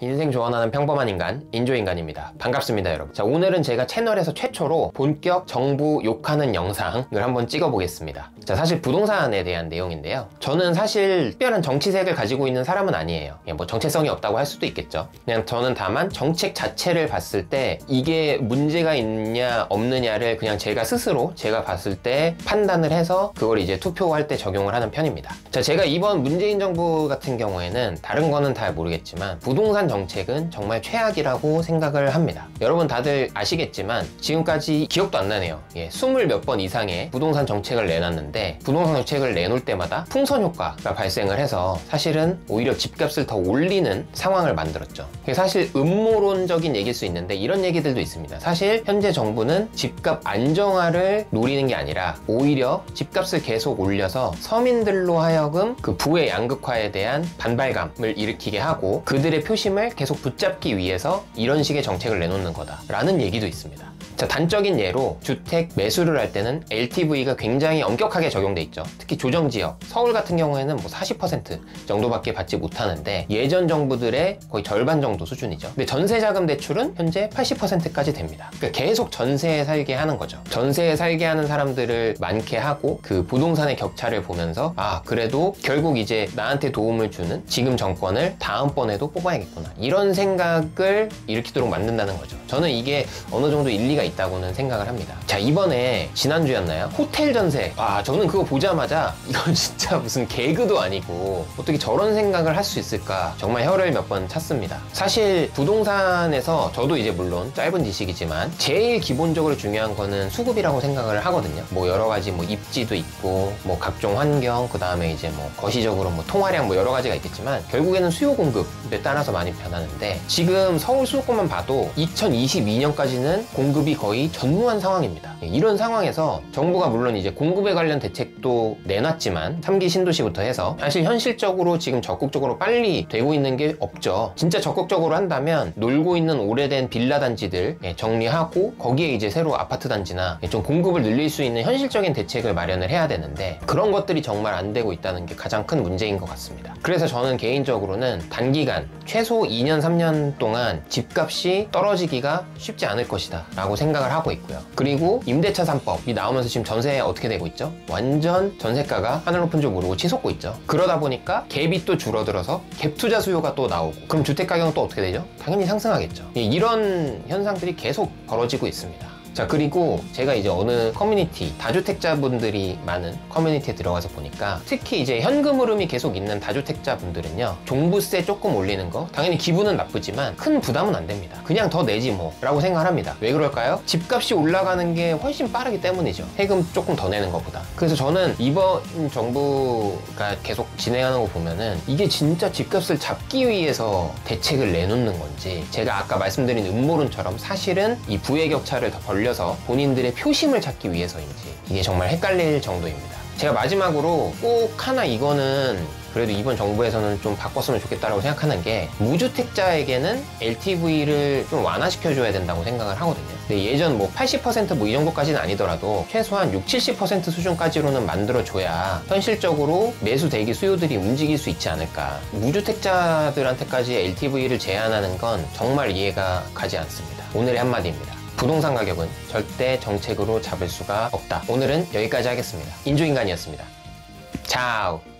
인생 조언하는 평범한 인간, 인조인간입니다. 반갑습니다, 여러분. 자, 오늘은 제가 채널에서 최초로 본격 정부 욕하는 영상을 한번 찍어보겠습니다. 자, 사실 부동산에 대한 내용인데요. 저는 사실 특별한 정치색을 가지고 있는 사람은 아니에요. 뭐 정체성이 없다고 할 수도 있겠죠. 그냥 저는 다만 정책 자체를 봤을 때 이게 문제가 있냐 없느냐를 그냥 제가 스스로 제가 봤을 때 판단을 해서 그걸 이제 투표할 때 적용을 하는 편입니다. 자, 제가 이번 문재인 정부 같은 경우에는 다른 거는 잘 모르겠지만 부동산 정책은 정말 최악이라고 생각을 합니다. 여러분 다들 아시겠지만 지금까지 기억도 안 나네요. 20 몇 번 이상의 부동산 정책을 내놨는데 부동산 정책을 내놓을 때마다 풍선 효과가 발생을 해서 사실은 오히려 집값을 더 올리는 상황을 만들었죠. 사실 음모론적인 얘기일 수 있는데 이런 얘기들도 있습니다. 사실 현재 정부는 집값 안정화를 노리는 게 아니라 오히려 집값을 계속 올려서 서민들로 하여금 그 부의 양극화에 대한 반발감을 일으키게 하고 그들의 표심을 계속 붙잡기 위해서 이런 식의 정책을 내놓는 거다라는 얘기도 있습니다. 자, 단적인 예로 주택 매수를 할 때는 LTV가 굉장히 엄격하게 적용돼 있죠. 특히 조정지역, 서울 같은 경우에는 뭐 40% 정도밖에 받지 못하는데 예전 정부들의 거의 절반 정도 수준이죠. 근데 전세자금 대출은 현재 80%까지 됩니다. 그러니까 계속 전세에 살게 하는 거죠. 전세에 살게 하는 사람들을 많게 하고 그 부동산의 격차를 보면서 아, 그래도 결국 이제 나한테 도움을 주는 지금 정권을 다음번에도 뽑아야겠구나, 이런 생각을 일으키도록 만든다는 거죠. 저는 이게 어느 정도 일리가 있다고는 생각을 합니다. 자, 이번에 지난주였나요? 호텔 전세. 저는 그거 보자마자 이건 진짜 무슨 개그도 아니고 어떻게 저런 생각을 할 수 있을까, 정말 혀를 몇 번 찼습니다. 사실 부동산에서 저도 이제 물론 짧은 지식이지만 제일 기본적으로 중요한 거는 수급이라고 생각을 하거든요. 뭐 여러 가지 뭐 입지도 있고 뭐 각종 환경, 그 다음에 이제 뭐 거시적으로 뭐 통화량 뭐 여러 가지가 있겠지만 결국에는 수요 공급에 따라서 많이 변하는데 지금 서울 수도권만 봐도 2022년까지는 공급이 거의 전무한 상황입니다. 이런 상황에서 정부가 물론 이제 공급에 관련 대책도 내놨지만 3기 신도시부터 해서 사실 현실적으로 지금 적극적으로 빨리 되고 있는 게 없죠. 진짜 적극적으로 한다면 놀고 있는 오래된 빌라 단지들 정리하고 거기에 이제 새로 아파트 단지나 좀 공급을 늘릴 수 있는 현실적인 대책을 마련을 해야 되는데 그런 것들이 정말 안 되고 있다는 게 가장 큰 문제인 것 같습니다. 그래서 저는 개인적으로는 단기간 최소 2년 3년 동안 집값이 떨어지기가 쉽지 않을 것이다 라고 생각을 하고 있고요. 그리고 임대차 3법이 나오면서 지금 전세 어떻게 되고 있죠? 완전 전세가가 하늘 높은 줄 모르고 치솟고 있죠. 그러다 보니까 갭이 또 줄어들어서 갭 투자 수요가 또 나오고 그럼 주택 가격은 또 어떻게 되죠? 당연히 상승하겠죠. 이런 현상들이 계속 벌어지고 있습니다. 자, 그리고 제가 이제 어느 커뮤니티, 다주택자분들이 많은 커뮤니티에 들어가서 보니까 특히 이제 현금 흐름이 계속 있는 다주택자분들은요, 종부세 조금 올리는 거 당연히 기분은 나쁘지만 큰 부담은 안 됩니다. 그냥 더 내지 뭐 라고 생각을 합니다. 왜 그럴까요? 집값이 올라가는 게 훨씬 빠르기 때문이죠. 세금 조금 더 내는 것보다. 그래서 저는 이번 정부가 계속 진행하는 거 보면은 이게 진짜 집값을 잡기 위해서 대책을 내놓는 건지, 제가 아까 말씀드린 음모론처럼 사실은 이 부의 격차를 더 벌려서 본인들의 표심을 찾기 위해서인지 이게 정말 헷갈릴 정도입니다. 제가 마지막으로 꼭 하나 이거는 그래도 이번 정부에서는 좀 바꿨으면 좋겠다라고 생각하는 게 무주택자에게는 LTV를 좀 완화시켜줘야 된다고 생각을 하거든요. 근데 예전 뭐 80% 뭐 이 정도까지는 아니더라도 최소한 60-70% 수준까지로는 만들어줘야 현실적으로 매수 대기 수요들이 움직일 수 있지 않을까. 무주택자들한테까지 LTV를 제한하는 건 정말 이해가 가지 않습니다. 오늘의 한마디입니다. 부동산 가격은 절대 정책으로 잡을 수가 없다. 오늘은 여기까지 하겠습니다. 인조인간이었습니다. 차오.